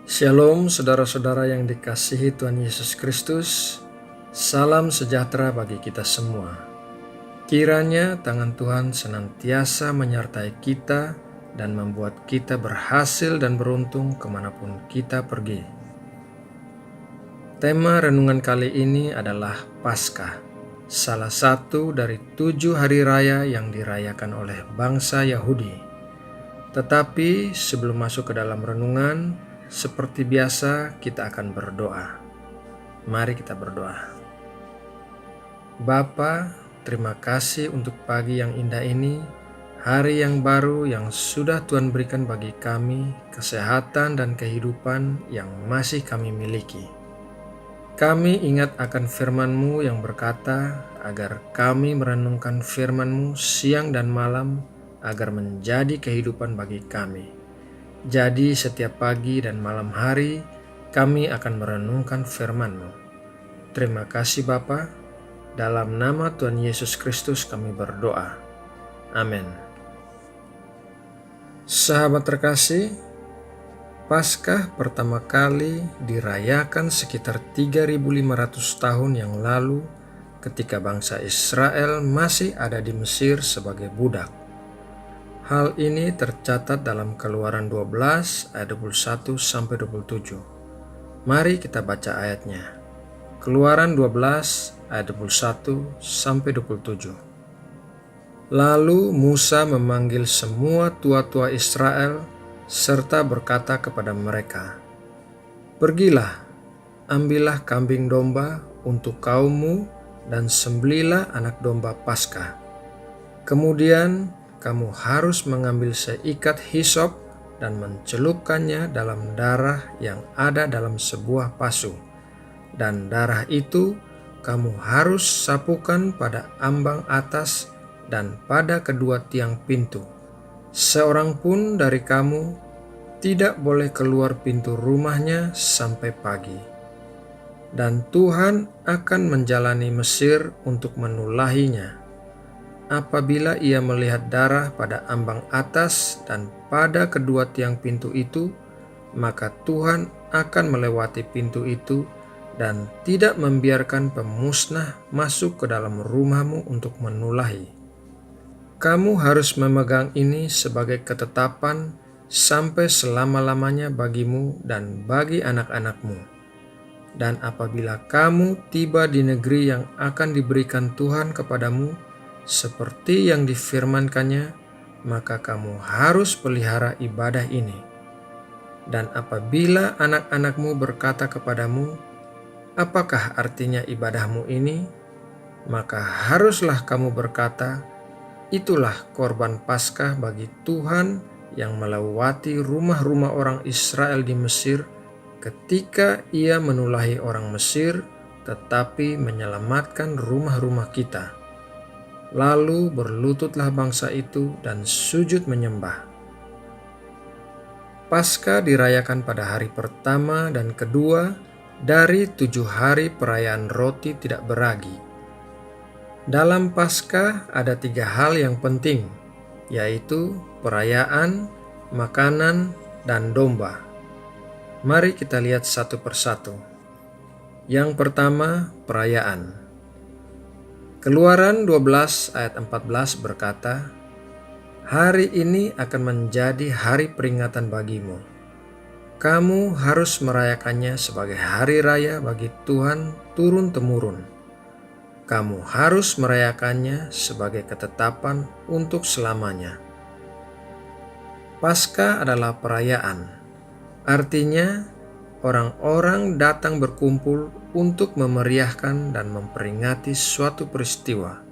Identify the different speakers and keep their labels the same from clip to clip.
Speaker 1: Shalom saudara-saudara yang dikasihi Tuhan Yesus Kristus. Salam sejahtera bagi kita semua. Kiranya tangan Tuhan senantiasa menyertai kita dan membuat kita berhasil dan beruntung kemanapun kita pergi. Tema renungan kali ini adalah Paskah, salah satu dari 7 hari raya yang dirayakan oleh bangsa Yahudi. Tetapi sebelum masuk ke dalam renungan, seperti biasa, kita akan berdoa. Mari kita berdoa. Bapa, terima kasih untuk pagi yang indah ini, hari yang baru yang sudah Tuhan berikan bagi kami, kesehatan dan kehidupan yang masih kami miliki. Kami ingat akan firman-Mu yang berkata, agar kami merenungkan firman-Mu siang dan malam, agar menjadi kehidupan bagi kami. Jadi setiap pagi dan malam hari kami akan merenungkan firman-Mu. Terima kasih Bapa, dalam nama Tuhan Yesus Kristus kami berdoa. Amin. Sahabat terkasih, Paskah pertama kali dirayakan sekitar 3.500 tahun yang lalu ketika bangsa Israel masih ada di Mesir sebagai budak. Hal ini tercatat dalam Keluaran 12 ayat 21-27. Mari kita baca ayatnya. Keluaran 12 ayat 21-27. Lalu Musa memanggil semua tua-tua Israel serta berkata kepada mereka, "Pergilah, ambillah kambing domba untuk kaummu dan sembelilah anak domba Paskah. Kemudian kamu harus mengambil seikat hisop dan mencelupkannya dalam darah yang ada dalam sebuah pasu. Dan darah itu kamu harus sapukan pada ambang atas dan pada kedua tiang pintu. Seorang pun dari kamu tidak boleh keluar pintu rumahnya sampai pagi. Dan Tuhan akan menjalani Mesir untuk menulahinya. Apabila ia melihat darah pada ambang atas dan pada kedua tiang pintu itu, maka Tuhan akan melewati pintu itu dan tidak membiarkan pemusnah masuk ke dalam rumahmu untuk menulahi. Kamu harus memegang ini sebagai ketetapan sampai selama-lamanya bagimu dan bagi anak-anakmu. Dan apabila kamu tiba di negeri yang akan diberikan Tuhan kepadamu, seperti yang difirmankannya, maka kamu harus pelihara ibadah ini. Dan apabila anak-anakmu berkata kepadamu, apakah artinya ibadahmu ini? Maka haruslah kamu berkata, itulah korban Paskah bagi Tuhan yang melewati rumah-rumah orang Israel di Mesir ketika ia menulahi orang Mesir, tetapi menyelamatkan rumah-rumah kita. Lalu berlututlah bangsa itu dan sujud menyembah. Paskah dirayakan pada hari pertama dan kedua dari 7 hari perayaan roti tidak beragi. Dalam Paskah ada 3 hal yang penting, yaitu perayaan, makanan, dan domba. Mari kita lihat satu persatu. Yang pertama, perayaan. Keluaran 12 ayat 14 berkata, "Hari ini akan menjadi hari peringatan bagimu. Kamu harus merayakannya sebagai hari raya bagi Tuhan turun-temurun. Kamu harus merayakannya sebagai ketetapan untuk selamanya." Paskah adalah perayaan. Artinya, orang-orang datang berkumpul untuk memeriahkan dan memperingati suatu peristiwa.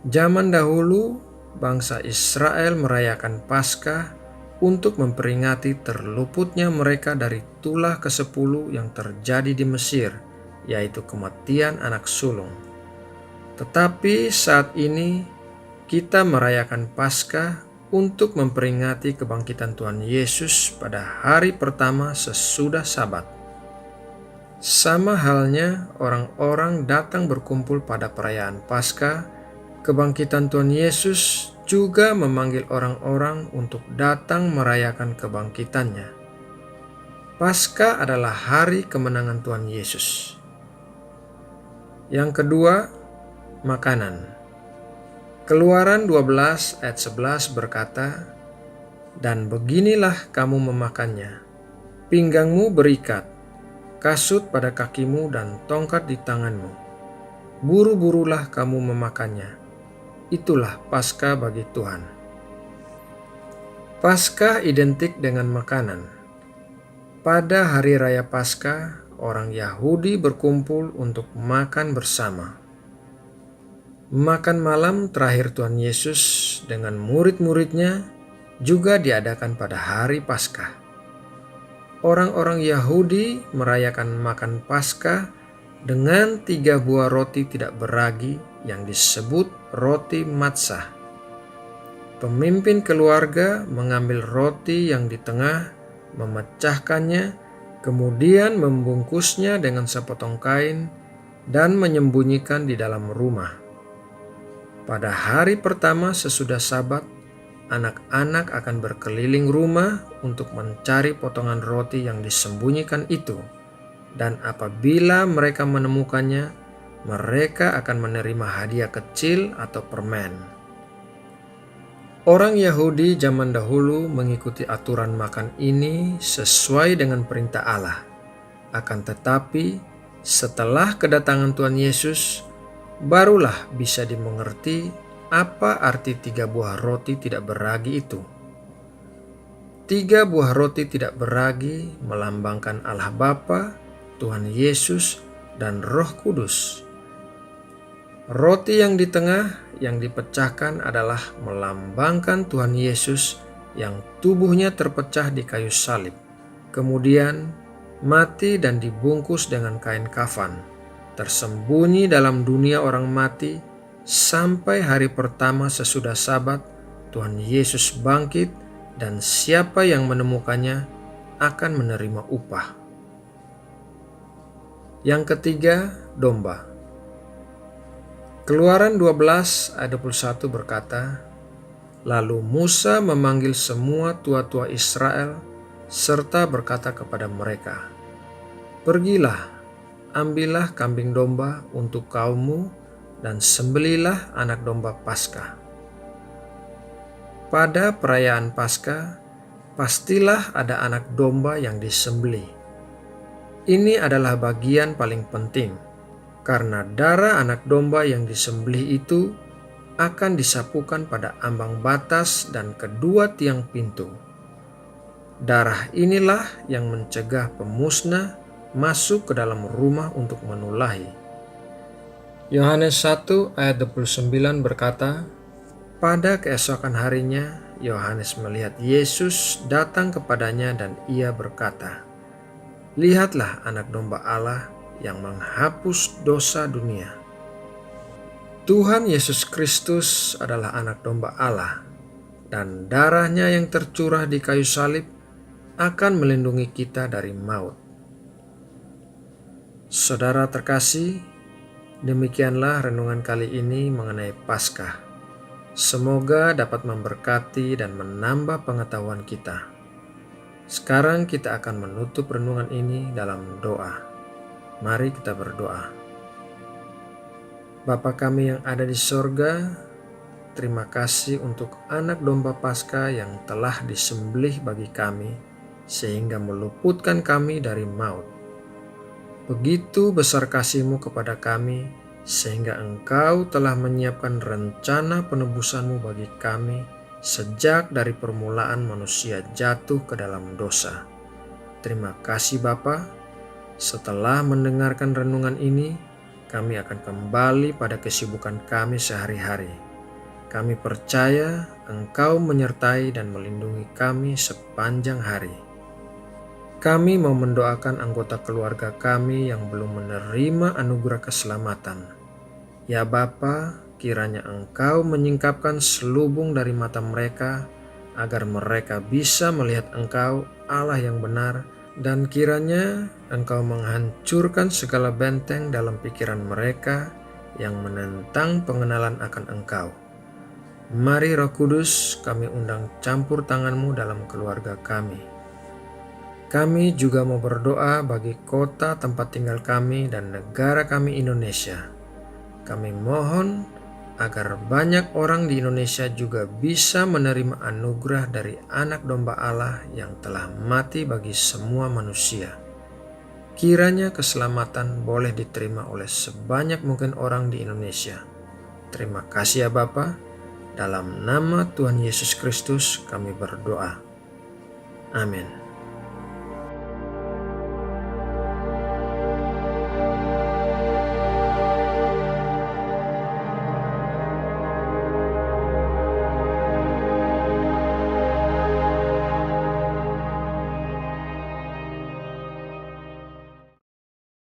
Speaker 1: Zaman dahulu, bangsa Israel merayakan Paskah untuk memperingati terluputnya mereka dari tulah ke-10 yang terjadi di Mesir, yaitu kematian anak sulung. Tetapi saat ini, kita merayakan Paskah untuk memperingati kebangkitan Tuhan Yesus pada hari pertama sesudah Sabat. Sama halnya orang-orang datang berkumpul pada perayaan Paskah, kebangkitan Tuhan Yesus juga memanggil orang-orang untuk datang merayakan kebangkitannya. Paskah adalah hari kemenangan Tuhan Yesus. Yang kedua, makanan. Keluaran 12 ayat 11 berkata, "Dan beginilah kamu memakannya, pinggangmu berikat, kasut pada kakimu dan tongkat di tanganmu. Buru-burulah kamu memakannya. Itulah Paskah bagi Tuhan." Paskah identik dengan makanan. Pada hari raya Paskah, orang Yahudi berkumpul untuk makan bersama. Makan malam terakhir Tuhan Yesus dengan murid-muridnya juga diadakan pada hari Paskah. Orang-orang Yahudi merayakan makan Paskah dengan 3 buah roti tidak beragi yang disebut roti matsah. Pemimpin keluarga mengambil roti yang di tengah, memecahkannya, kemudian membungkusnya dengan sepotong kain dan menyembunyikan di dalam rumah. Pada hari pertama sesudah Sabat, anak-anak akan berkeliling rumah untuk mencari potongan roti yang disembunyikan itu, dan apabila mereka menemukannya, mereka akan menerima hadiah kecil atau permen. Orang Yahudi zaman dahulu mengikuti aturan makan ini sesuai dengan perintah Allah. Akan tetapi, setelah kedatangan Tuhan Yesus, barulah bisa dimengerti apa arti 3 buah roti tidak beragi itu. 3 buah roti tidak beragi melambangkan Allah Bapa, Tuhan Yesus, dan Roh Kudus. Roti yang di tengah yang dipecahkan adalah melambangkan Tuhan Yesus yang tubuhnya terpecah di kayu salib, kemudian mati dan dibungkus dengan kain kafan, tersembunyi dalam dunia orang mati sampai hari pertama sesudah Sabat Tuhan Yesus bangkit, dan siapa yang menemukannya akan menerima upah. Yang ketiga, domba. Keluaran 12 ayat 21 berkata, "Lalu Musa memanggil semua tua-tua Israel serta berkata kepada mereka, 'Pergilah, ambillah kambing domba untuk kaummu dan sembelilah anak domba Paskah.' Pada perayaan Paskah, pastilah ada anak domba yang disembelih. Ini adalah bagian paling penting, karena darah anak domba yang disembelih itu akan disapukan pada ambang batas dan kedua tiang pintu. Darah inilah yang mencegah pemusnah masuk ke dalam rumah untuk menulahi." Yohanes 1 ayat 29 berkata, "Pada keesokan harinya, Yohanes melihat Yesus datang kepadanya dan ia berkata, 'Lihatlah anak domba Allah yang menghapus dosa dunia.'" Tuhan Yesus Kristus adalah anak domba Allah, dan darahnya yang tercurah di kayu salib akan melindungi kita dari maut. Saudara terkasih, demikianlah renungan kali ini mengenai Paskah. Semoga dapat memberkati dan menambah pengetahuan kita. Sekarang kita akan menutup renungan ini dalam doa. Mari kita berdoa. Bapa kami yang ada di sorga, terima kasih untuk anak domba Paskah yang telah disembelih bagi kami, sehingga meluputkan kami dari maut. Begitu besar kasih-Mu kepada kami, sehingga Engkau telah menyiapkan rencana penebusan-Mu bagi kami sejak dari permulaan manusia jatuh ke dalam dosa. Terima kasih Bapa. Setelah mendengarkan renungan ini, kami akan kembali pada kesibukan kami sehari-hari. Kami percaya Engkau menyertai dan melindungi kami sepanjang hari. Kami mau mendoakan anggota keluarga kami yang belum menerima anugerah keselamatan. Ya Bapa, kiranya Engkau menyingkapkan selubung dari mata mereka, agar mereka bisa melihat Engkau, Allah yang benar, dan kiranya Engkau menghancurkan segala benteng dalam pikiran mereka yang menentang pengenalan akan Engkau. Mari Roh Kudus, kami undang campur tangan-Mu dalam keluarga kami. Kami juga mau berdoa bagi kota tempat tinggal kami dan negara kami Indonesia. Kami mohon agar banyak orang di Indonesia juga bisa menerima anugerah dari Anak Domba Allah yang telah mati bagi semua manusia. Kiranya keselamatan boleh diterima oleh sebanyak mungkin orang di Indonesia. Terima kasih ya Bapa. Dalam nama Tuhan Yesus Kristus kami berdoa. Amin.